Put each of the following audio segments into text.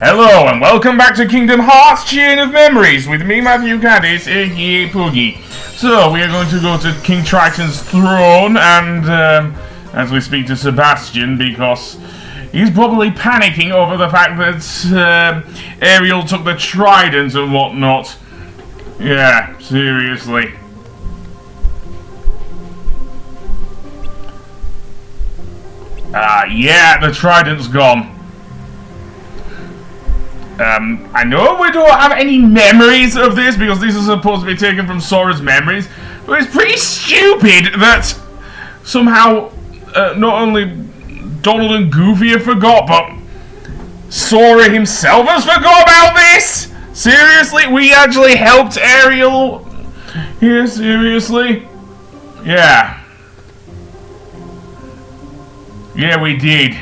Hello and welcome back to Kingdom Hearts Chain of Memories with me, Matthew Caddis, aka Poogie. So, we are going to go to King Triton's throne and, as we speak to Sebastian, because he's probably panicking over the fact that, Ariel took the trident and whatnot. Yeah, seriously. Yeah, the trident's gone. I know we don't have any memories of this because this is supposed to be taken from Sora's memories, but it's pretty stupid that somehow not only Donald and Goofy have forgot, but Sora himself has forgot about this? Seriously? We actually helped Ariel here? Seriously? Yeah. Yeah, we did.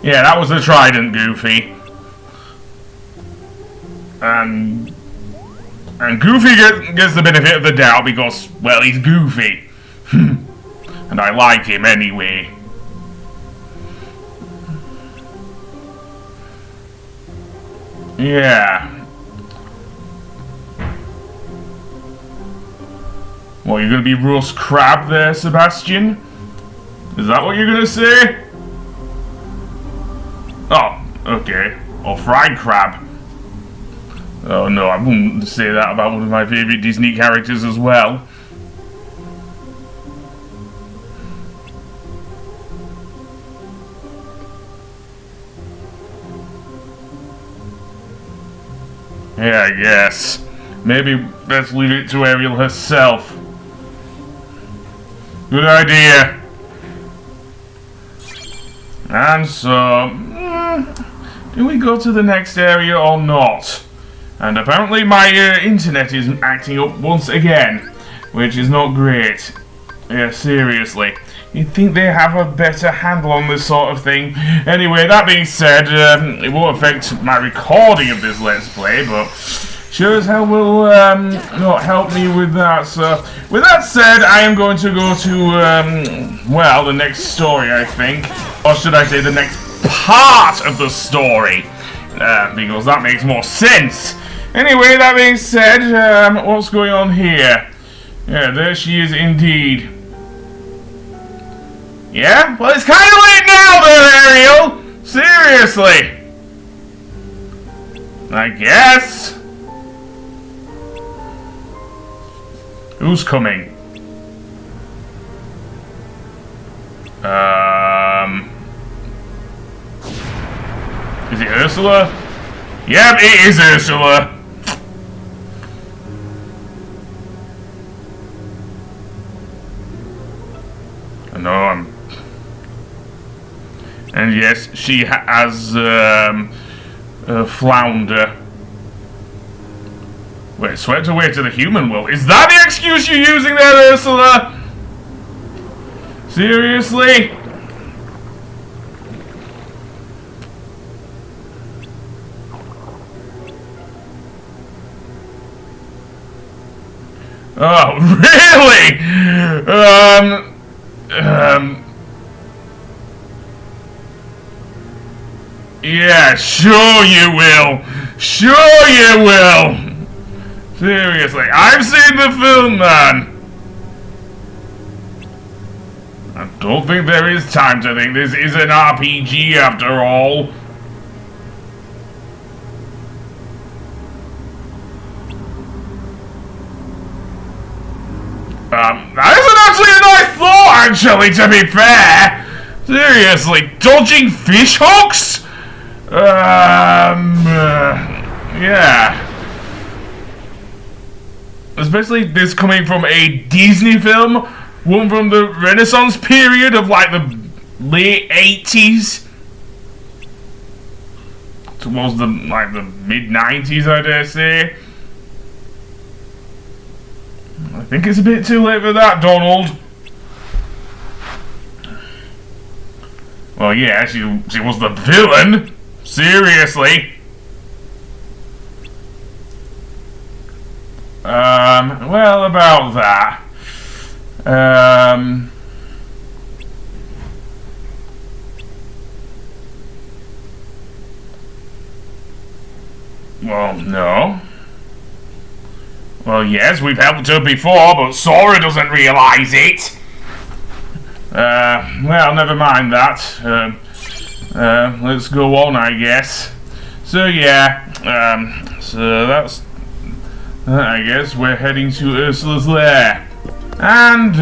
Yeah, that was the trident, Goofy. And Goofy gets the benefit of the doubt because, well, he's Goofy. And I like him anyway. Yeah. What, you're gonna be roast crab there, Sebastian? Is that what you're gonna say? Oh, okay. Or fried crab. Oh no, I wouldn't say that about one of my favourite Disney characters as well. Yeah, I guess. Maybe let's leave it to Ariel herself. Good idea. And so, do we go to the next area or not? And apparently my internet is acting up once again, which is not great. Yeah, seriously. You'd think they have a better handle on this sort of thing. Anyway, that being said, it won't affect my recording of this Let's Play, but sure as hell will not help me with that. So, with that said, I am going to go to, well, the next story, I think. Or should I say the next part of the story? Because that makes more sense. Anyway, that being said, what's going on here? Yeah, there she is indeed. Yeah? Well, it's kind of late now there, Ariel! Seriously! I guess. Who's coming? Is it Ursula? Yep, it is Ursula. No, and yes, she has Flounder. Wait, swept away to the human world. Is that the excuse you're using there, Ursula? Seriously? Oh, really? Yeah, sure you will. Sure you will. Seriously, I've seen the film, man. I don't think there is time to think this is an RPG after all. That isn't actually a nice thought, actually, to be fair. Seriously, dodging fish hooks? Yeah. Especially this coming from a Disney film, one from the Renaissance period of like the late 80s towards the mid 90s, I dare say. I think it's a bit too late for that, Donald. Well, yeah, she was the villain. Seriously. Well, about that. Well, no. Well, yes, we've helped her before, but Sora doesn't realise it. Well, never mind that. Let's go on, I guess. So, yeah, so that's... I guess we're heading to Ursula's lair. And,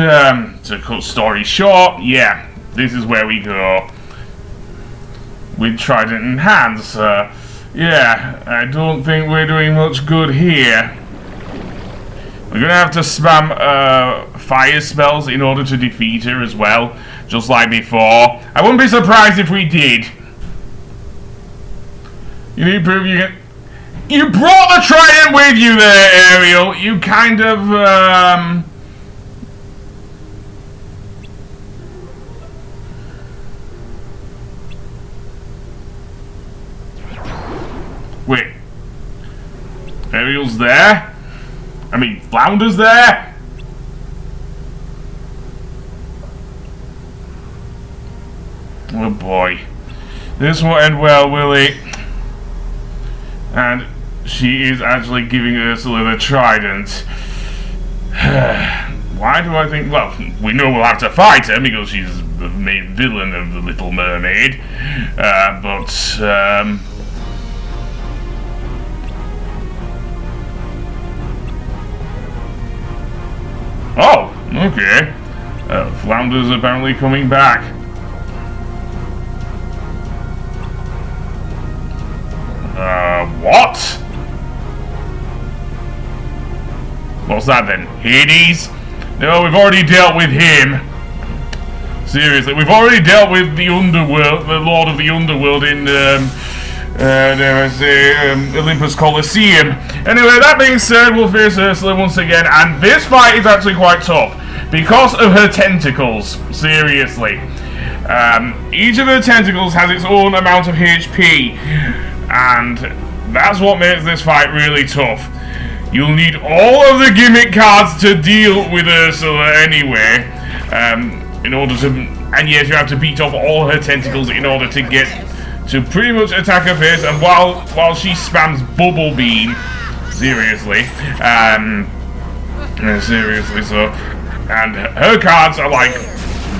to cut story short, yeah, this is where we go. With Trident in hand, so... Yeah, I don't think we're doing much good here. We're gonna have to spam fire spells in order to defeat her as well, just like before. I wouldn't be surprised if we did. You need proof you can... You brought the trident with you there, Ariel! You kind of, Wait. Ariel's there? I mean, Flounder's there? Oh boy. This won't end well, will it? And she is actually giving Ursula the trident. Why do I think... Well, we know we'll have to fight her because she's the main villain of The Little Mermaid. Oh, okay. Flounder's apparently coming back. What? What's that then? Hades? No, we've already dealt with him. Seriously, we've already dealt with the Underworld, the Lord of the Underworld in, dare I say, Olympus Coliseum. Anyway, that being said, we'll face Ursula once again, and this fight is actually quite tough because of her tentacles. Seriously, each of her tentacles has its own amount of HP, and that's what makes this fight really tough. You'll need all of the gimmick cards to deal with Ursula anyway, in order to, and yes, you have to beat off all her tentacles in order to get to pretty much attack her face, and while she spams Bubble Beam, seriously, so, and her cards are like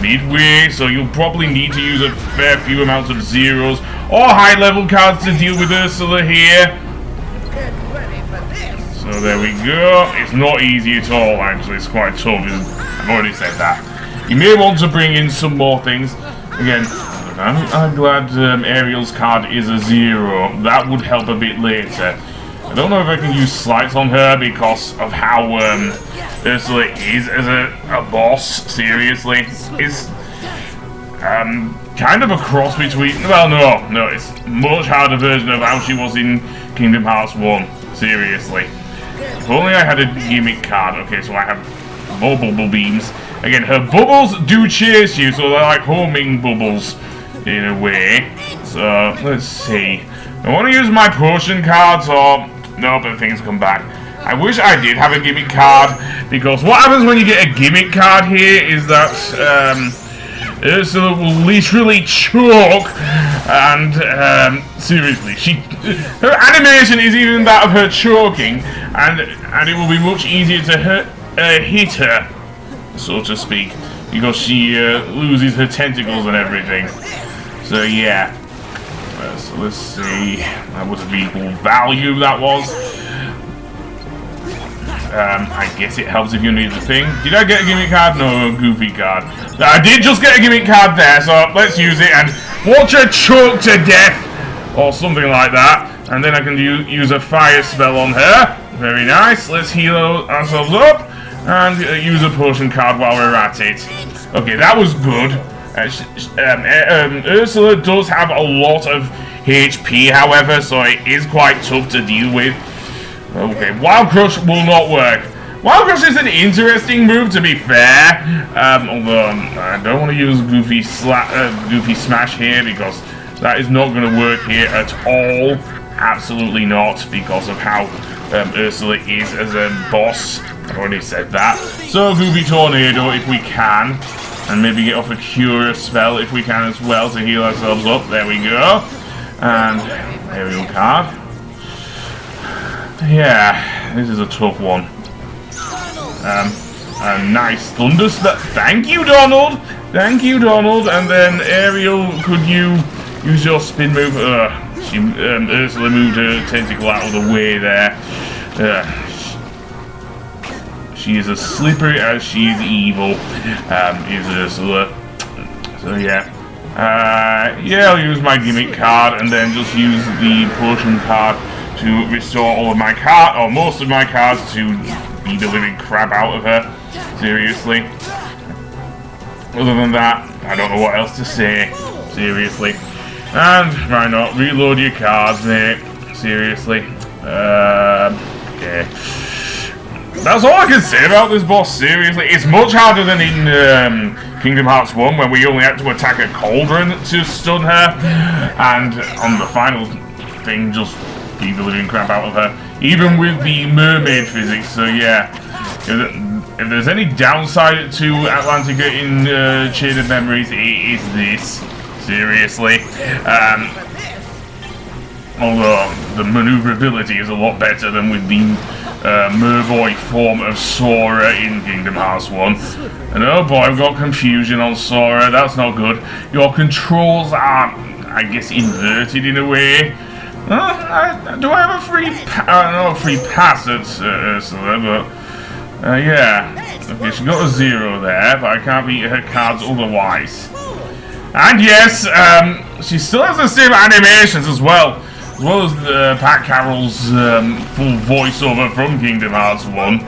midway, so you'll probably need to use a fair few amounts of zeros or high level cards to deal with Ursula here. So there we go. It's not easy at all, actually. It's quite tough. I've already said that. You may want to bring in some more things. Again, I'm glad Ariel's card is a 0. That would help a bit later. I don't know if I can use slights on her because of how Ursula is as a boss. Seriously, it's kind of a cross between... Well, no, it's a much harder version of how she was in Kingdom Hearts 1. Seriously. If only I had a gimmick card. Okay, so I have more bubble beams. Again, her bubbles do chase you, so they're like homing bubbles in a way. So, let's see. I want to use my potion cards, or... No, but things come back. I wish I did have a gimmick card, because what happens when you get a gimmick card here is that Ursula will literally choke, and seriously, her animation is even that of her choking, and it will be much easier to hit her, so to speak, because she loses her tentacles and everything. So yeah. So let's see. That was of equal value. That was. I guess it helps if you need the thing. Did I get a gimmick card? No, a goofy card. I did just get a gimmick card there, so let's use it and watch her choke to death, or something like that. And then I can use a fire spell on her. Very nice. Let's heal ourselves up and use a potion card while we're at it. Okay, that was good. Ursula does have a lot of HP, however, so it is quite tough to deal with. Okay, Wild Crush will not work. Wild Crush is an interesting move, to be fair. Although I don't want to use Goofy Smash here, because that is not going to work here at all. Absolutely not, because of how Ursula is as a boss. I've already said that. So Goopy Tornado if we can. And maybe get off a Cure spell if we can as well to heal ourselves up. There we go. And aerial card. Yeah, this is a tough one. A nice Thunder spell. Thank you, Donald! Thank you, Donald. And then Ariel, could you use your spin move? Ursula moved her tentacle out of the way there. She is as slippery as she is evil, is Ursula. So yeah. Yeah, I'll use my gimmick card and then just use the potion card to restore all of my cards, or most of my cards, to beat the living crap out of her. Seriously. Other than that, I don't know what else to say. Seriously. And why not reload your cards, mate? Seriously. Okay. That's all I can say about this boss, seriously. It's much harder than in Kingdom Hearts 1, where we only had to attack a cauldron to stun her. And on the final thing, just beat the living crap out of her. Even with the mermaid physics, so yeah. If there's any downside to Atlantica in Chain of Memories, it is this. Seriously. Although the maneuverability is a lot better than with the Merboy form of Sora in Kingdom Hearts 1. And oh boy, I've got confusion on Sora. That's not good. Your controls are, I guess, inverted in a way. Do I have a free pass at Ursula, but yeah. Okay, she got a 0 there, but I can't beat her cards otherwise. And yes, she still has the same animations as well as Pat Carroll's full voiceover from Kingdom Hearts 1,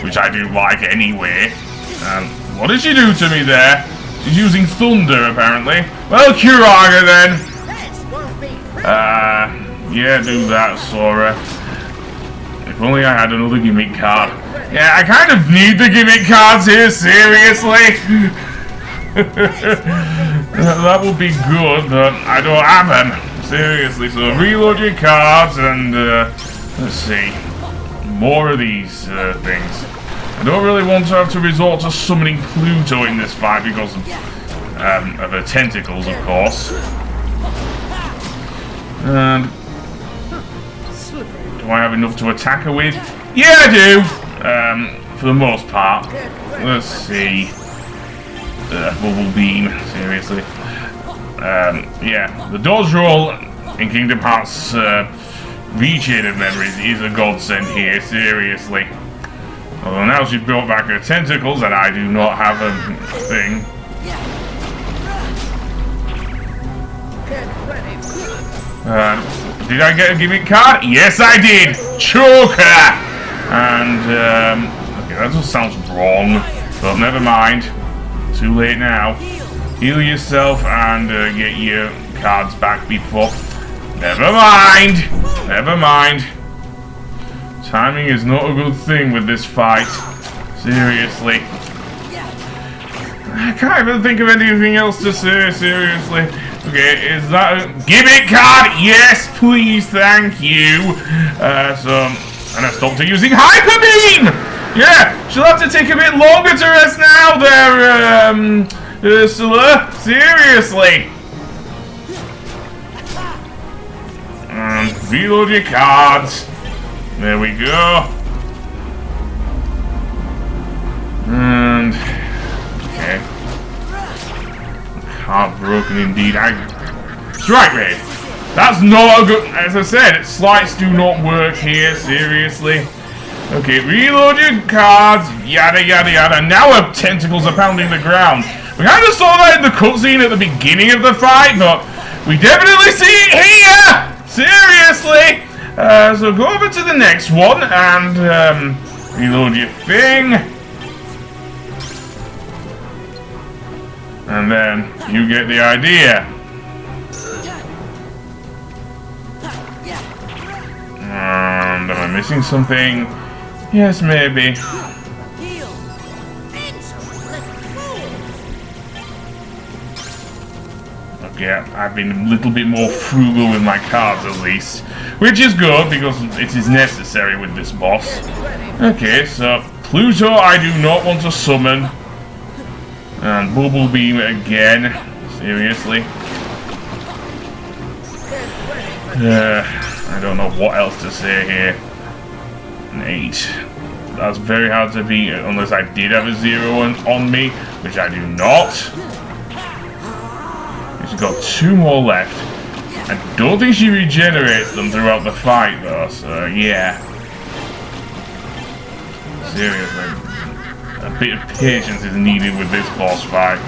which I do like anyway. What did she do to me there? She's using Thunder, apparently. Well, Curaga then. Yeah, do that, Sora. If only I had another gimmick card. Yeah, I kind of need the gimmick cards here, seriously. That would be good, but I don't have them. Seriously, so reload your cards and, let's see. More of these things. I don't really want to have to resort to summoning Pluto in this fight because of her tentacles, of course. And do I have enough to attack her with? Yeah, I do! For the most part. Let's see. Bubble Beam, seriously. Yeah, the dodge roll in Kingdom Hearts Chain of Memories is a godsend here, seriously. Although now she's brought back her tentacles and I do not have a thing. Did I get a gimmick card? Yes, I did! Choker! And, okay, that just sounds wrong, but never mind. Too late now. Heal yourself and get your cards back before... Never mind! Never mind. Timing is not a good thing with this fight. Seriously. I can't even think of anything else to say, seriously. Okay, is that a gimmick card? Yes, please, thank you. And I stopped her using Hyper Beam! Yeah, she'll have to take a bit longer to rest now there, Ursula. Seriously. Reload your cards. There we go. And okay. Heartbroken indeed. Strike Raid. That's not a good. As I said, slights do not work here. Seriously. Okay, reload your cards. Yada yada yada. Now our tentacles are pounding the ground. We kind of saw that in the cutscene at the beginning of the fight, but we definitely see it here. Seriously. So go over to the next one and reload your thing. And then you get the idea. And am I missing something? Yes, maybe. Okay, I've been a little bit more frugal with my cards at least. Which is good, because it is necessary with this boss. Okay, so Pluto I do not want to summon. And Bubble Beam again. Seriously. I don't know what else to say here. An 8. That's very hard to beat unless I did have a 0 on me, which I do not. She's got 2 more left. I don't think she regenerates them throughout the fight though, so yeah. Seriously. A bit of patience is needed with this boss fight.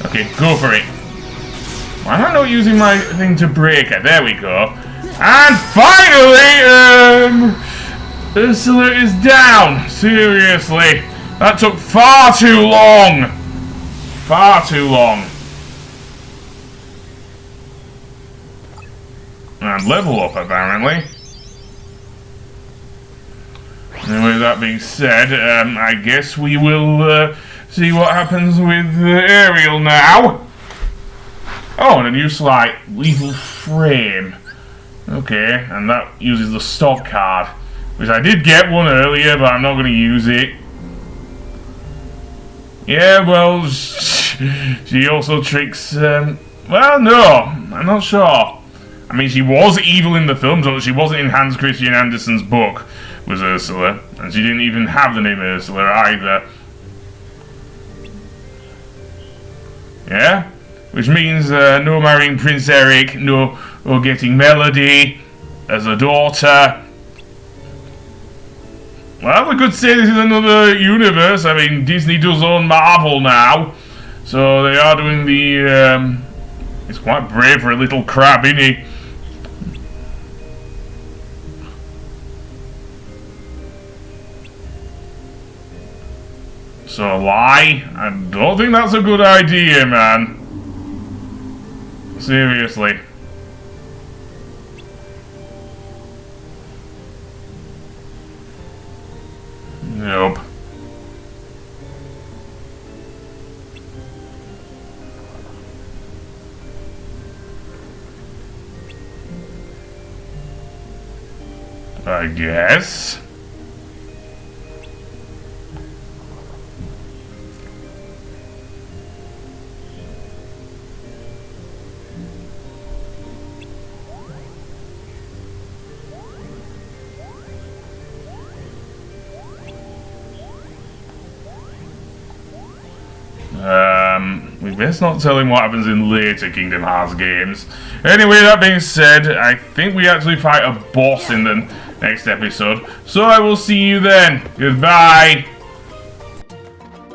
Okay, go for it. Why am I not using my thing to break it? There we go. And finally, Ursula is down. Seriously. That took far too long. Far too long. And level up, apparently. Anyway, that being said, I guess we will see what happens with Ariel now. Oh, and a new slide. Lethal Frame. Okay, and that uses the stock card. Which I did get one earlier, but I'm not going to use it. Yeah, well, she also tricks... well, no, I'm not sure. I mean, she was evil in the films, but she wasn't in Hans Christian Andersen's book, was Ursula. And she didn't even have the name Ursula either. Yeah? Which means no marrying Prince Eric, no getting Melody as a daughter. Well, we could say this is another universe. I mean, Disney does own Marvel now. So they are doing the... it's quite brave for a little crab, isn't he? So lie? I don't think that's a good idea, man. Seriously. Nope. I guess. We best not tell him what happens in later Kingdom Hearts games. Anyway, that being said, I think we actually fight a boss in the next episode. So I will see you then. Goodbye.